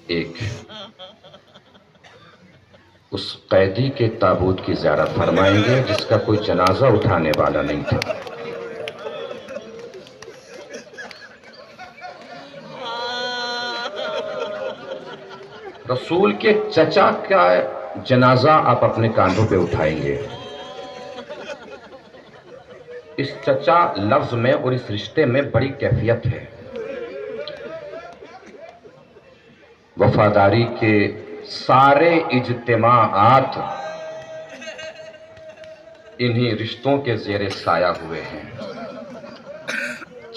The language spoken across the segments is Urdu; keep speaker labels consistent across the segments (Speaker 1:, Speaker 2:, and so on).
Speaker 1: ایک اس قیدی کے تابوت کی زیارت فرمائیں گے جس کا کوئی جنازہ اٹھانے والا نہیں تھا. رسول کے چچا کا جنازہ آپ اپنے کاندھوں پہ اٹھائیں گے. اس چچا لفظ میں اور اس رشتے میں بڑی کیفیت ہے. وفاداری کے سارے اجتماعات انہی رشتوں کے زیر سایہ ہوئے ہیں،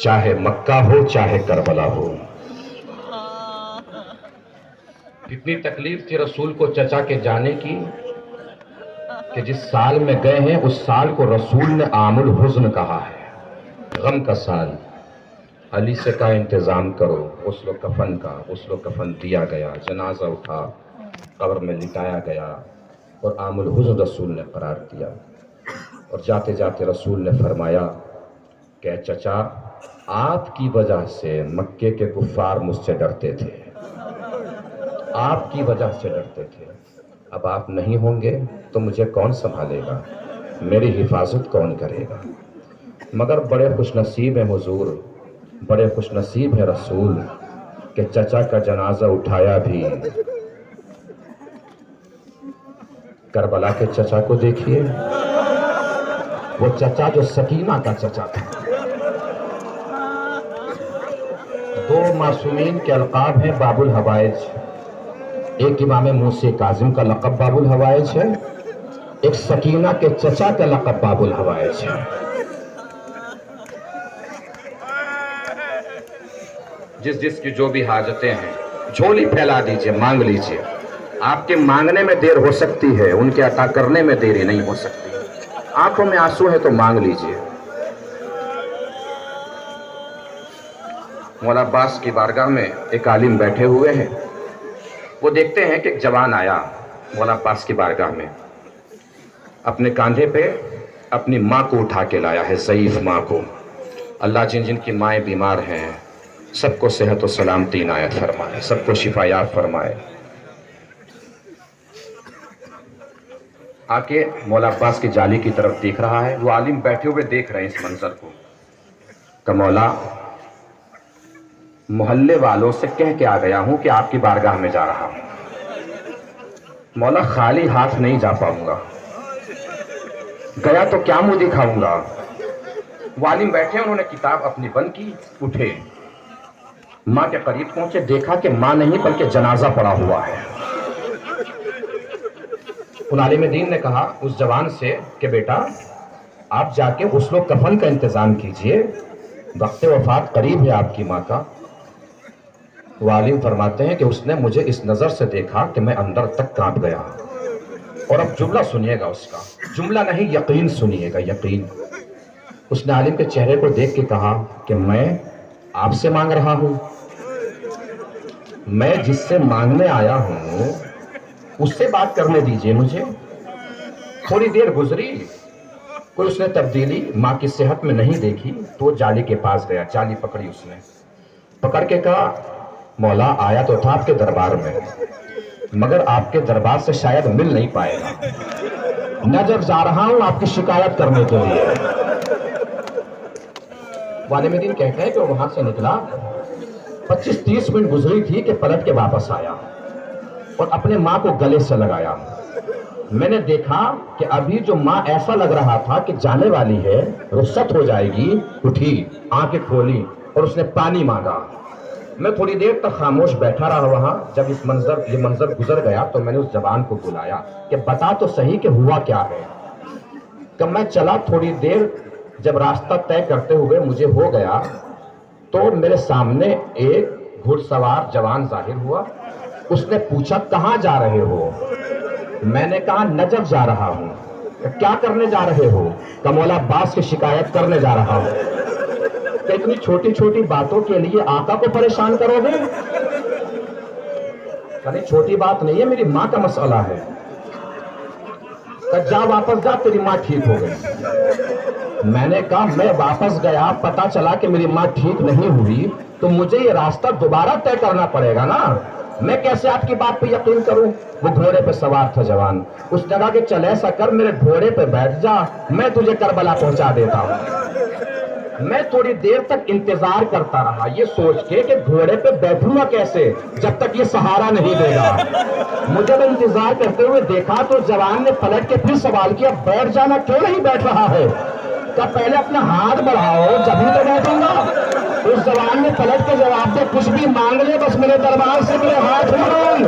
Speaker 1: چاہے مکہ ہو چاہے کربلا ہو. کتنی تکلیف تھی رسول کو چچا کے جانے کی کہ جس سال میں گئے ہیں اس سال کو رسول نے عام الحزن کہا ہے، غم کا سال. علی سے کہا انتظام کرو غسل و کفن کا. غسل و کفن دیا گیا، جنازہ اٹھا، قبر میں لٹایا گیا اور عام الحزن رسول نے قرار دیا. اور جاتے جاتے رسول نے فرمایا کہ چچا آپ کی وجہ سے مکے کے کفار مجھ سے ڈرتے تھے، آپ کی وجہ سے ڈرتے تھے. اب آپ نہیں ہوں گے تو مجھے کون سنبھالے گا، میری حفاظت کون کرے گا. مگر بڑے خوش نصیب ہیں حضور، بڑے خوش نصیب ہے رسول کہ چچا کا جنازہ اٹھایا بھی. کربلا کے چچا کو دیکھیے، وہ چچا جو سکینہ کا چچا تھا. دو معصومین کے القاب ہیں باب الحوائج. ایک امام موسی کاظم کا لقب باب الحوائج ہے، ایک سکینہ کے چچا کا لقب باب الحوائج ہے. جس جس کی جو بھی حاجتیں ہیں جھولی پھیلا دیجئے، مانگ لیجئے. آپ کے مانگنے میں دیر ہو سکتی ہے، ان کے عطا کرنے میں دیری نہیں ہو سکتی. آنکھوں میں آنسو ہے تو مانگ لیجئے. مولا عباس کی بارگاہ میں ایک عالم بیٹھے ہوئے ہیں. وہ دیکھتے ہیں کہ ایک جوان آیا مولا عباس کی بارگاہ میں، اپنے کاندھے پہ اپنی ماں کو اٹھا کے لایا ہے، ضعیف ماں کو. اللہ جن جن کی مائیں بیمار ہیں سب کو صحت و سلامتی عنایت فرمائے، سب کو شفا یاب فرمائے. آ کے مولا عباس کی جالی کی طرف دیکھ رہا ہے. وہ عالم بیٹھے ہوئے دیکھ رہے ہیں اس منظر کو کہ مولا محلے والوں سے کہہ کے آ گیا ہوں کہ آپ کی بارگاہ میں جا رہا ہوں. مولا خالی ہاتھ نہیں جا پاؤں گا، گیا تو کیا منہ دکھاؤں گا. وہ عالم بیٹھے، انہوں نے کتاب اپنی بند کی، اٹھے ماں کے قریب پہنچے، دیکھا کہ ماں نہیں بلکہ جنازہ پڑا ہوا ہے. ان عالم دین نے کہا اس جوان سے کہ بیٹا آپ جا کے غسل و کفن کا انتظام کیجئے، وقت وفات قریب ہے آپ کی ماں کا. وہ عالم فرماتے ہیں کہ اس نے مجھے اس نظر سے دیکھا کہ میں اندر تک کانپ گیا. اور اب جملہ سنیے گا، اس کا جملہ نہیں یقین سنیے گا، یقین. اس نے عالم کے چہرے کو دیکھ کے کہا کہ میں آپ سے مانگ رہا ہوں، میں جس سے مانگنے آیا ہوں اس سے بات کرنے دیجئے مجھے. تھوڑی دیر گزری، کوئی اس نے تبدیلی ماں کی صحت میں نہیں دیکھی تو وہ جالی کے پاس گیا. جالی پکڑی، اس نے پکڑ کے کہا مولا آیا تو تھا آپ کے دربار میں، مگر آپ کے دربار سے شاید مل نہیں پائے گا. نجف جا رہا ہوں آپ کی شکایت کرنے کے لیے. عالم دین کہتے ہیں کہ وہ وہاں سے نکلا، 25-30 منٹ گزری تھی کہ پلٹ کے واپس آیا اور اپنے ماں کو گلے سے لگایا. میں نے دیکھا کہ ابھی جو ماں ایسا لگ رہا تھا کہ جانے والی ہے، رخصت ہو جائے گی، اٹھی، آنکھیں کھولی اور اس نے پانی مانگا. میں تھوڑی دیر تک خاموش بیٹھا رہا وہاں. جب یہ منظر گزر گیا تو میں نے اس جوان کو بلایا کہ بتا تو صحیح کہ ہوا کیا ہے. کہ میں چلا تھوڑی دیر، جب راستہ طے کرتے ہوئے مجھے ہو گیا تو میرے سامنے ایک گھڑ سوار جوان ظاہر ہوا. اس نے پوچھا کہاں جا رہے ہو؟ میں نے کہا نجف جا رہا ہوں. کیا کرنے جا رہے ہو؟ کہ مولا عباس کی شکایت کرنے جا رہا ہوں. کہ اتنی چھوٹی چھوٹی باتوں کے لیے آقا کو پریشان کرو گے؟ کہ چھوٹی بات نہیں ہے، میری ماں کا مسئلہ ہے. کہ جا واپس جا، تیری ماں ٹھیک ہو گئی. میں نے کہا میں واپس گیا، پتا چلا کہ میری ماں ٹھیک نہیں ہوئی تو مجھے یہ راستہ دوبارہ طے کرنا پڑے گا نا. میں کیسے آپ کی بات پہ یقین کروں؟ وہ گھوڑے پہ سوار تھا جوان، اس جگہ کہ چل ایسا کر میرے گھوڑے پہ بیٹھ جا، میں تجھے کربلا پہنچا دیتا ہوں۔ میں تھوڑی دیر تک انتظار کرتا رہا یہ سوچ کے کہ گھوڑے پہ بیٹھوں گا کیسے جب تک یہ سہارا نہیں دے گا۔ مجھے وہ انتظار کرتے ہوئے دیکھا تو جوان نے پلٹ کے پھر سوال کیا، بیٹھ جانا کیوں نہیں بیٹھ رہا ہے؟ کہا پہلے اپنا ہاتھ بڑھاؤ جبھی تو بیٹھوں گا۔ اس جوان نے پلٹ کے جواب دے، کچھ بھی مانگ لے بس میرے دربار سے میرے ہاتھ نہ مانگ،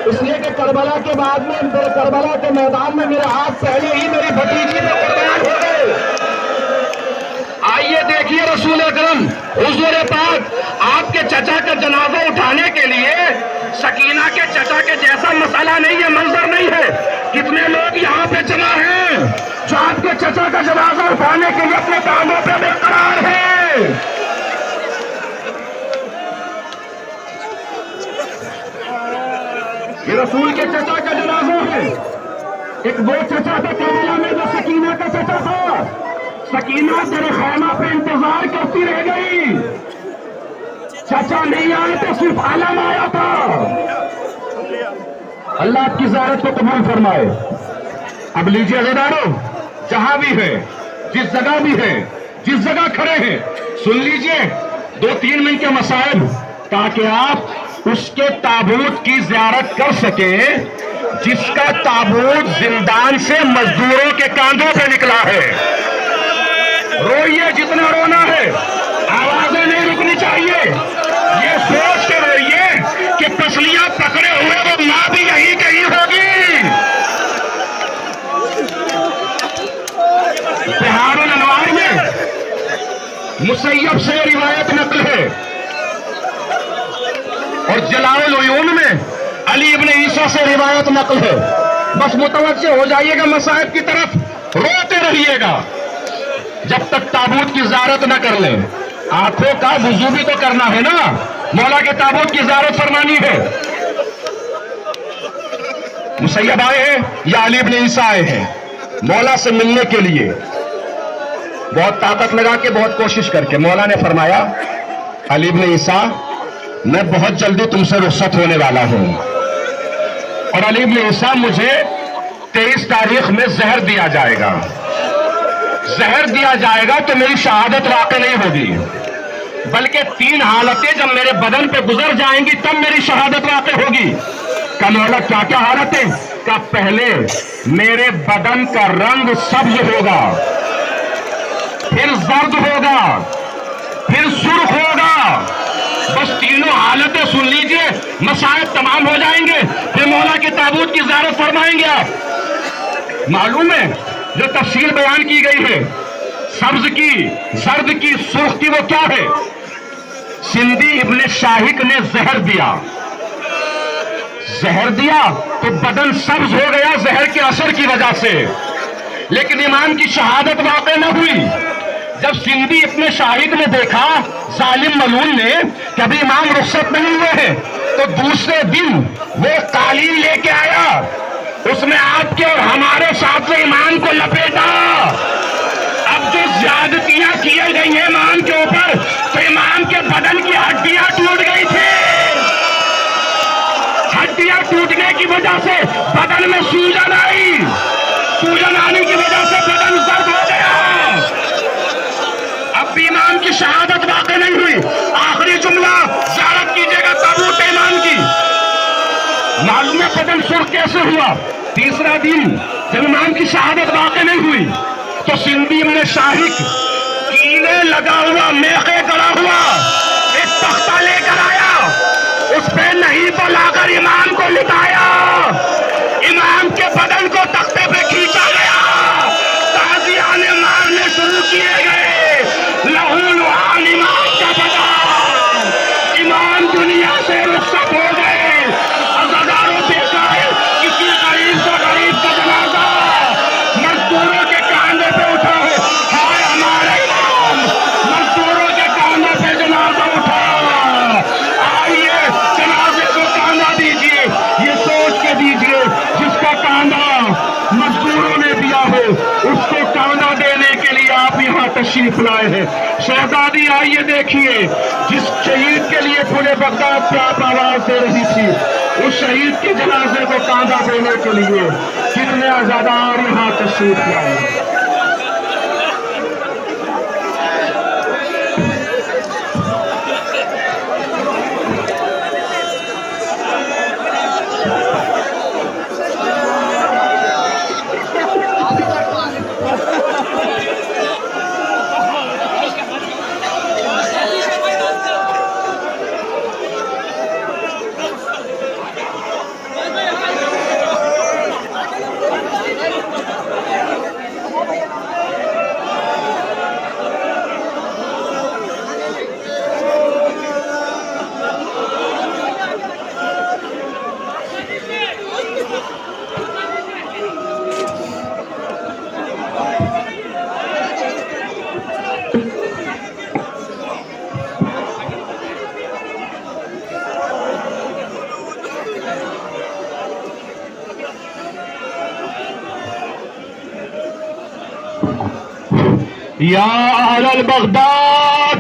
Speaker 1: اس لیے کہ کربلا کے بعد میں کربلا کے میدان میں میرے ہاتھ پہلے ہی میری بھتیجی میں قربان ہو گئے۔ آئیے دیکھیے رسول اکرم حضور پاک آپ کے چچا کا جنازہ اٹھانے کے لیے سکینہ کے چچا کے جیسا مسئلہ نہیں ہے، منظر نہیں ہے۔ کتنے لوگ یہاں پہ جمع ہیں جو آپ کے چچا کا جنازہ اٹھانے کے لیے اپنے کاموں پہ برقرار ہیں۔ یہ رسول کے چچا کا جنازہ ہے۔ ایک وہ چچا تھا کربلا میں جو سکینہ کا چچا تھا۔ سکینہ تیرے خیمہ پہ انتظار کرتی رہ گئی، چچا نہیں آئے تو صرف عالم آیا تھا۔ اللہ آپ کی زیارت کو قبول فرمائے۔ اب لیجیے عزیزانو، جہاں بھی ہے، جس جگہ بھی ہے، جس جگہ کھڑے ہیں، سن لیجیے 2-3 منٹ کے مسائل تاکہ آپ اس کے تابوت کی زیارت کر سکیں جس کا تابوت زندان سے مزدوروں کے کاندھوں پہ نکلا ہے۔ روئیے جتنا رونا ہے، آوازیں نہیں رکنی چاہیے۔ یہ سوچ کے روئیے کہ پسلیاں پکڑے ہوئے وہ ماں بھی یہی کہیں ہوگی۔ بہار الانوار میں مسیب سے روایت نقل ہے اور جلال العیون میں علی ابن عیسیٰ سے روایت نقل ہے۔ بس متوجہ ہو جائیے گا مسائب کی طرف، روتے رہیے گا جب تک تابوت کی زیارت نہ کر لیں۔ آنکھوں کا وضو بھی تو کرنا ہے نا، مولا کے تابوت کی زیارت فرمانی ہے۔ مسیب آئے ہیں یا علی ابن عیسیٰ آئے ہیں مولا سے ملنے کے لیے؟ بہت طاقت لگا کے، بہت کوشش کر کے مولا نے فرمایا، علی ابن عیسیٰ میں بہت جلدی تم سے رخصت ہونے والا ہوں، اور علی ابن عیسیٰ مجھے 23 تاریخ میں زہر دیا جائے گا۔ زہر دیا جائے گا تو میری شہادت واقع نہیں ہوگی، بلکہ 3 حالتیں جب میرے بدن پہ گزر جائیں گی تب میری شہادت واقع ہوگی۔ کہ مولا کیا کیا حالتیں؟ کہ پہلے میرے بدن کا رنگ سبز ہوگا، پھر زرد ہوگا، پھر سرخ ہوگا۔ بس تینوں حالتیں سن لیجئے، مسائل تمام ہو جائیں گے، پھر مولا کی تابوت کی زیارت فرمائیں گے آپ۔ معلوم ہے جو تفصیل بیان کی گئی ہے، سبز کی، زرد کی، سرخ کی، وہ کیا ہے؟ سندھی ابن شاہق نے زہر دیا، زہر دیا تو بدن سبز ہو گیا زہر کے اثر کی وجہ سے، لیکن امام کی شہادت واقع نہ ہوئی۔ جب سندھی ابن شاہق نے دیکھا ظالم ملعون نے کہ ابھی امام رخصت نہیں ہوئے ہیں، تو دوسرے دن وہ قالین لے کے آیا، اس میں آپ کے اور ہمارے ساتھ امام کو لپیٹا۔ اب جو زیادتیاں کی گئی ہیں امام کے اوپر، تو امام کے بدن کی ہڈیاں ٹوٹ گئی تھی۔ ہڈیاں ٹوٹنے کی وجہ سے بدن میں سوجن آئی، سوجن آنے کی وجہ سے بدن زرد ہو گیا۔ اب بھی امام کی شہادت واقع نہیں ہوئی۔ آخری جملہ زیارت کیجیے گا تابوت امام کی۔ معلوم ہے بدن سرخ کیسے ہوا؟ تیسرا دن جب امام کی شہادت واقع نہیں ہوئی تو سندھی ابن شاہق کیلے لگا ہوا، میخے گڑا ہوا ایک تختہ لے کر آیا، اس پہ نہیں تو لا کر امام کو لٹایا، امام کے بدن کو تختے پہ کھینچا گیا، تازیانے مارنے شروع کیے گئے، لہو لعان امام کا بدن، امام دنیا سے رخصت ہو گئے۔ عزاداروں دیکھا ہے کسی غریب سے غریب کا جنازہ مزدوروں کے کاندھے پہ اٹھا ہے، ہائے ہمارا امام، مزدوروں کے کاندھے پہ جنازہ اٹھا۔ آئیے جنازے کو کاندھا دیجئے، یہ سوچ کے دیجئے جس کا کاندھا تشریف لائے ہیں. شہزادی آئیے دیکھیے جس شہید کے لیے پورے بغداد سے آپ آواز دے رہی تھی, اس شہید کے جنازے کو کاندھا دینے کے لیے کتنے عزادار یہاں تشریف لائے ہیں. یا اہل البغداد